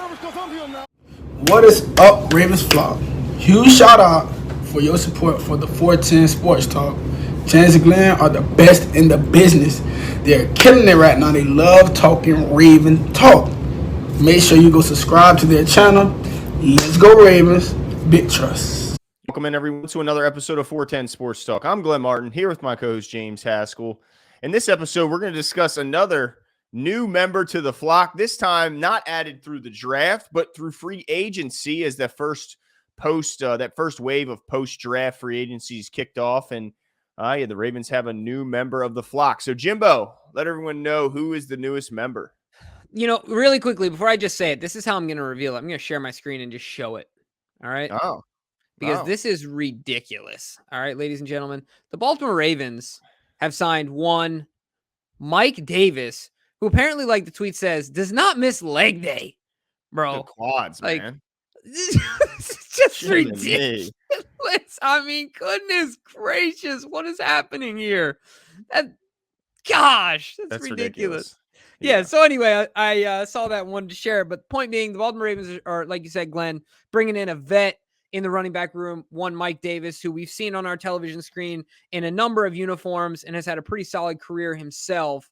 What is up, Ravens flock? Huge shout out for your support for the 410 Sports Talk. James and Glenn are the best in the business. They're killing it right now. They love talking Raven talk. Make sure you go subscribe to their channel. Let's go Ravens. Big trust. Welcome in everyone to another episode of 410 Sports Talk. I'm Glenn Martin here with my co-host James Haskell. In this episode, we're going to discuss another new member to the flock. This time not added through the draft, but through free agency as that first wave of post-draft free agencies kicked off. And the Ravens have a new member of the flock. So Jimbo, let everyone know who is the newest member. You know, really quickly, before I just say it, this is how I'm going to reveal it. I'm going to share my screen and just show it. All right? Because this is ridiculous. All right, ladies and gentlemen. The Baltimore Ravens have signed one Mike Davis, who apparently, like the tweet says, does not miss leg day, bro. The quads, like, man. It's just ridiculous. I mean, goodness gracious, what is happening here? That's ridiculous. Yeah, so anyway, I saw that and wanted to share it. But point being, the Baltimore Ravens are, like you said, Glenn, bringing in a vet in the running back room, one Mike Davis, who we've seen on our television screen in a number of uniforms and has had a pretty solid career himself.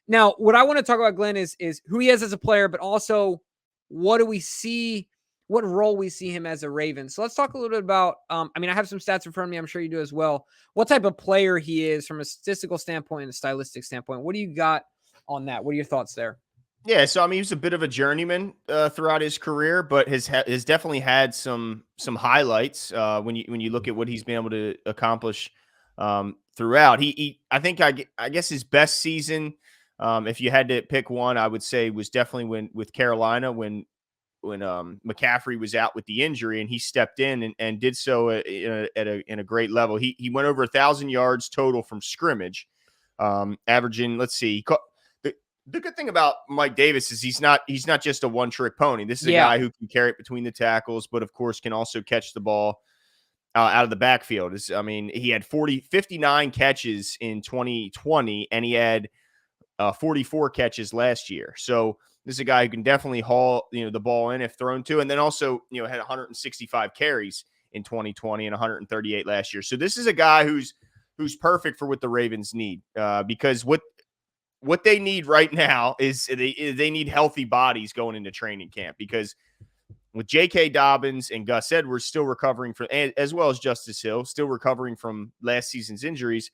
Now, what I want to talk about, Glenn, is who he is as a player, but also what do we see, what role we see him as a Raven. So let's talk a little bit about, I have some stats in front of me. I'm sure you do as well. What type of player he is from a statistical standpoint and a stylistic standpoint. What do you got on that? What are your thoughts there? Yeah, so he was a bit of a journeyman throughout his career, but has definitely had some highlights when you look at what he's been able to accomplish throughout. I guess his best season, if you had to pick one, I would say was definitely with Carolina when McCaffrey was out with the injury and he stepped in and did so in a great level. He went over 1,000 yards total from scrimmage, averaging. Let's see. The good thing about Mike Davis is he's not just a one-trick pony. This is a guy who can carry it between the tackles, but of course can also catch the ball out of the backfield. He had 59 catches in 2020, and he had 44 catches last year. So this is a guy who can definitely haul the ball in if thrown to, and then also had 165 carries in 2020 and 138 last year. So this is a guy who's perfect for what the Ravens need because what they need right now is they need healthy bodies going into training camp because with J.K. Dobbins and Gus Edwards still recovering from, as well as Justice Hill, still recovering from last season's injuries,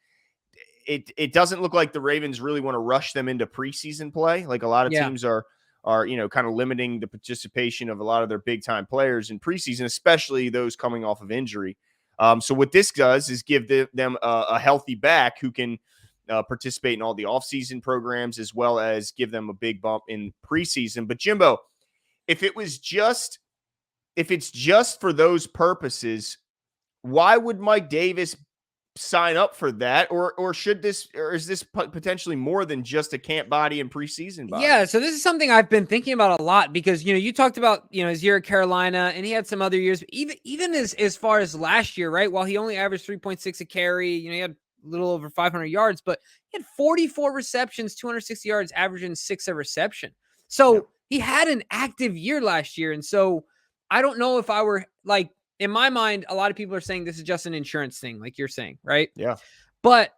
it doesn't look like the Ravens really want to rush them into preseason play. Like a lot of teams are kind of limiting the participation of a lot of their big-time players in preseason, especially those coming off of injury. So what this does is give them a healthy back who can participate in all the offseason programs as well as give them a big bump in preseason. But Jimbo, if it's just for those purposes, why would Mike Davis sign up for that? Or is this potentially more than just a camp body and preseason body? Yeah, so this is something I've been thinking about a lot because, you talked about, his year at Carolina and he had some other years, even as far as last year, right? While he only averaged 3.6 a carry, he had a little over 500 yards, but he had 44 receptions, 260 yards, averaging 6 a reception. So he had an active year last year. And so I don't know if I were like, in my mind, a lot of people are saying this is just an insurance thing, like you're saying, right? Yeah. But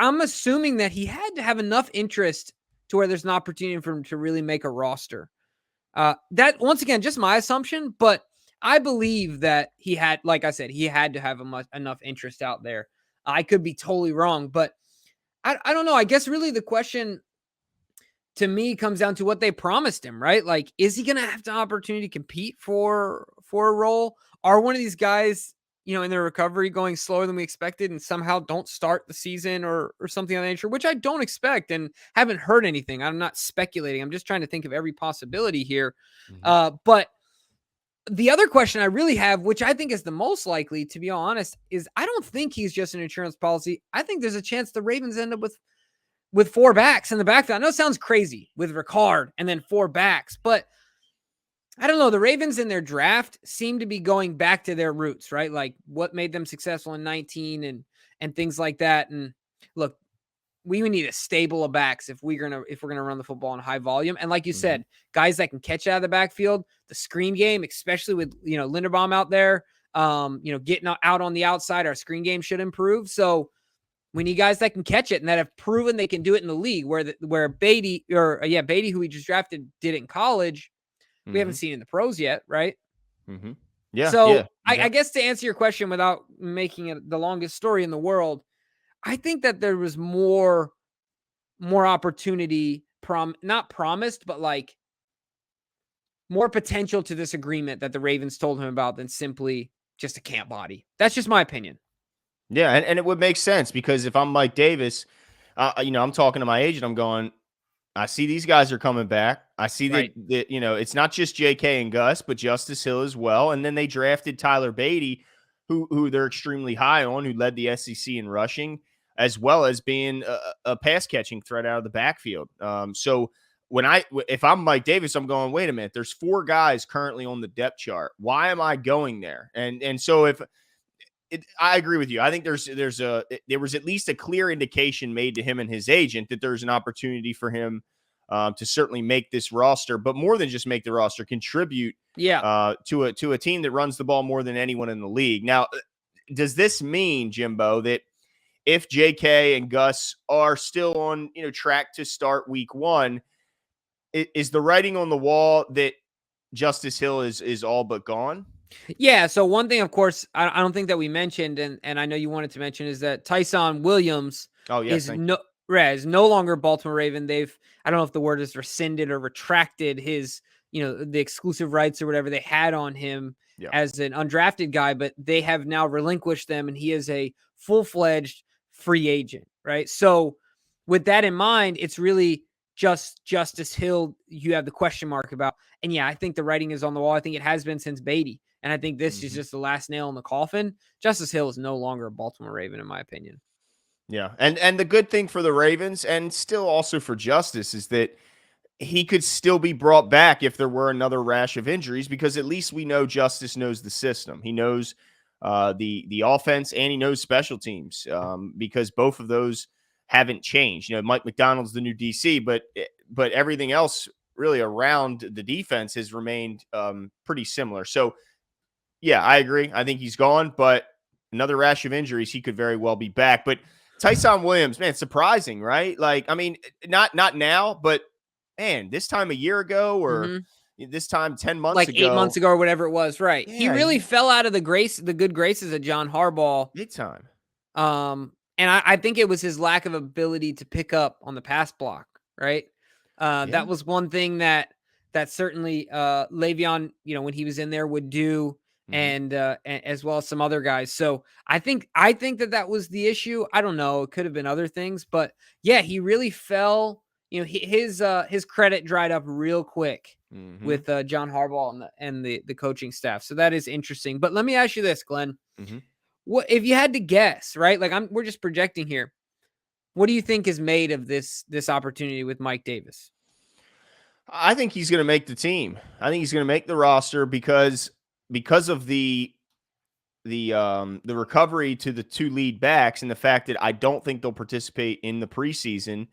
I'm assuming that he had to have enough interest to where there's an opportunity for him to really make a roster. That, once again, just my assumption, but I believe that he had, like I said, he had to have enough interest out there. I could be totally wrong, but I don't know. I guess really the question to me comes down to what they promised him, right? Like, is he going to have the opportunity to compete for a role? Are one of these guys, in their recovery going slower than we expected and somehow don't start the season or something of that nature, which I don't expect and haven't heard anything. I'm not speculating. I'm just trying to think of every possibility here. Mm-hmm. But the other question I really have, which I think is the most likely, to be honest, is I don't think he's just an insurance policy. I think there's a chance the Ravens end up with 4 backs in the backfield. I know it sounds crazy with Ricard and then 4 backs, but I don't know. The Ravens in their draft seem to be going back to their roots, right? Like what made them successful in 19 and things like that. And look, we need a stable of backs if we're gonna run the football in high volume. And like you said, guys that can catch out of the backfield, the screen game, especially with Linderbaum out there, getting out on the outside, our screen game should improve. So we need guys that can catch it and that have proven they can do it in the league. Where Beatty Beatty, who we just drafted, did it in college, we haven't seen in the pros yet, right? Yeah. So Yeah. I guess to answer your question without making it the longest story in the world, I think that there was more opportunity, not promised, but like more potential to this agreement that the Ravens told him about than simply just a camp body. That's just my opinion. Yeah, and it would make sense because if I'm Mike Davis, I'm talking to my agent. I'm going, I see these guys are coming back. I see Right. that it's not just J.K. and Gus, but Justice Hill as well. And then they drafted Tyler Beatty, who they're extremely high on, who led the SEC in rushing, as well as being a pass catching threat out of the backfield. So if I'm Mike Davis, I'm going, wait a minute. There's 4 guys currently on the depth chart. Why am I going there? And so if I agree with you. I think there was at least a clear indication made to him and his agent that there's an opportunity for him to certainly make this roster, but more than just make the roster, contribute to a team that runs the ball more than anyone in the league. Now, does this mean, Jimbo, that if JK and Gus are still on track to start week 1, is the writing on the wall that Justice Hill is all but gone? Yeah. So one thing, of course, I don't think that we mentioned, and I know you wanted to mention, is that Tyson Williams is no longer a Baltimore Raven. I don't know if the word is rescinded or retracted his, the exclusive rights or whatever they had on him as an undrafted guy, but they have now relinquished them, and he is a full-fledged free agent, right? So with that in mind, it's really just Justice Hill you have the question mark about. And yeah, I think the writing is on the wall. I think it has been since Beatty. And I think this is just the last nail in the coffin. Justice Hill is no longer a Baltimore Raven, in my opinion. Yeah. And the good thing for the Ravens, and still also for Justice, is that he could still be brought back if there were another rash of injuries, because at least we know Justice knows the system. He knows the offense, and he knows special teams, because both of those haven't changed. Mike McDonald's the new DC, but everything else really around the defense has remained pretty similar. So, yeah, I agree. I think he's gone, but another rash of injuries, he could very well be back. But Tyson Williams, man, surprising, right? Like, I mean, not now, but man, this time a year ago or this time 10 months ago. 8 months ago or whatever it was, right. Yeah, he really fell out of the good graces of John Harbaugh. Big time. And I think it was his lack of ability to pick up on the pass block, right? That was one thing that certainly Le'Veon, when he was in there, would do, and as well as some other guys. So I think that was the issue. I don't know. It could have been other things, but yeah, he really fell. His credit dried up real quick with John Harbaugh and the coaching staff. So that is interesting. But let me ask you this, Glenn. What if you had to guess, right? Like we're just projecting here. What do you think is made of this opportunity with Mike Davis? I think he's going to make the team. I think he's going to make the roster because of the recovery to the 2 lead backs and the fact that I don't think they'll participate in the preseason.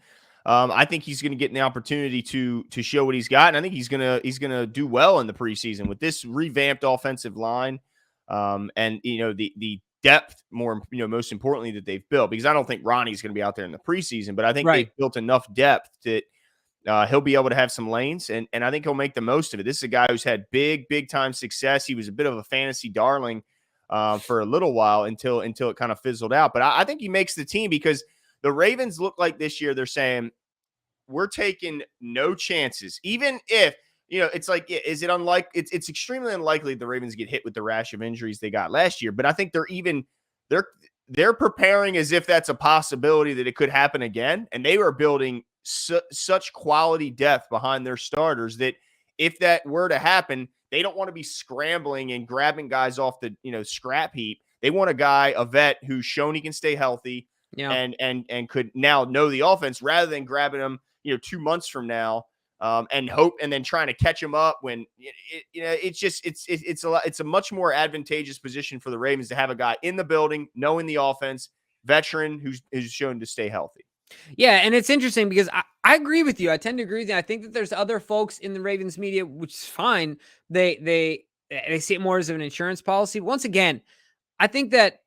I think he's going to get an opportunity to show what he's got, and I think he's gonna do well in the preseason with this revamped offensive line, and the depth, most importantly, that they've built, because I don't think Ronnie's going to be out there in the preseason, but I think they've built enough depth that he'll be able to have some lanes, and I think he'll make the most of it. This is a guy who's had big time success. He was a bit of a fantasy darling for a little while until it kind of fizzled out. But I think he makes the team because the Ravens look like this year they're saying, we're taking no chances, even if it's like, is it unlikely? It's extremely unlikely the Ravens get hit with the rash of injuries they got last year. But I think they're preparing as if that's a possibility that it could happen again, and they were building such quality depth behind their starters that if that were to happen, they don't want to be scrambling and grabbing guys off the scrap heap. They want a vet who's shown he can stay healthy and could now know the offense, rather than grabbing him 2 months from now and then trying to catch him up when it's a much more advantageous position for the Ravens to have a guy in the building, knowing the offense, veteran who's shown to stay healthy. Yeah, and it's interesting because I agree with you. I tend to agree with you. I think that there's other folks in the Ravens media, which is fine. They see it more as an insurance policy. Once again, I think that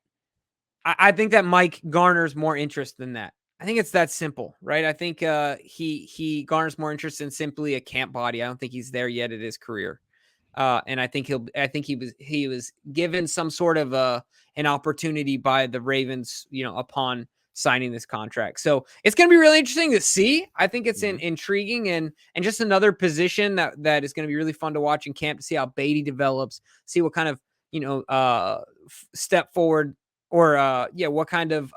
I think that Mike garners more interest than that. I think it's that simple, right? I think he garners more interest in simply a camp body. I don't think he's there yet in his career. And I think he was given some sort of an opportunity by the Ravens, upon signing this contract. So it's going to be really interesting to see. I think it's intriguing and just another position that is going to be really fun to watch in camp to see how Beatty develops, see what kind of step forward or what kind of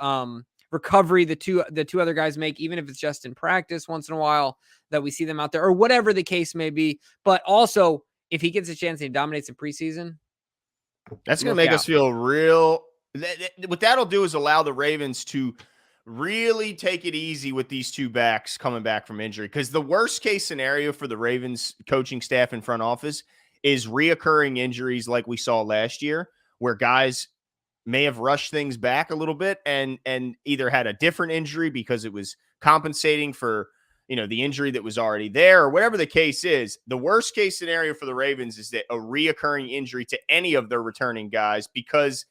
recovery the two other guys make, even if it's just in practice once in a while that we see them out there or whatever the case may be. But also, if he gets a chance and he dominates in preseason, that's going to make us feel real. What that'll do is allow the Ravens to really take it easy with these two backs coming back from injury. Because the worst case scenario for the Ravens coaching staff and front office is reoccurring injuries like we saw last year, where guys may have rushed things back a little bit and either had a different injury because it was compensating for the injury that was already there or whatever the case is. The worst case scenario for the Ravens is that a reoccurring injury to any of their returning guys because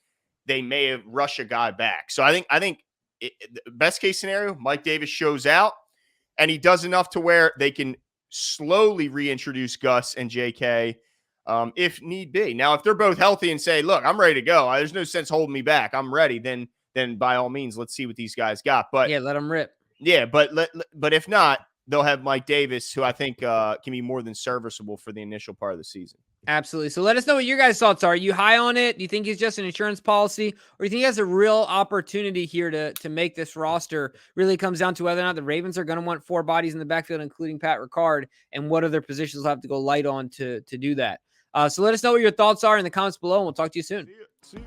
they may have rushed a guy back. So I think the best case scenario, Mike Davis shows out and he does enough to where they can slowly reintroduce Gus and JK if need be. Now, if they're both healthy and say, look, I'm ready to go, there's no sense holding me back, I'm ready, then by all means, let's see what these guys got. But yeah, let them rip. Yeah, but if not, they'll have Mike Davis, who I think can be more than serviceable for the initial part of the season. Absolutely. So let us know what your guys' thoughts are. Are you high on it? Do you think he's just an insurance policy? Or do you think he has a real opportunity here to make this roster? Really comes down to whether or not the Ravens are going to want 4 bodies in the backfield, including Pat Ricard, and what other positions will have to go light on to do that. So let us know what your thoughts are in the comments below, and we'll talk to you soon. See you.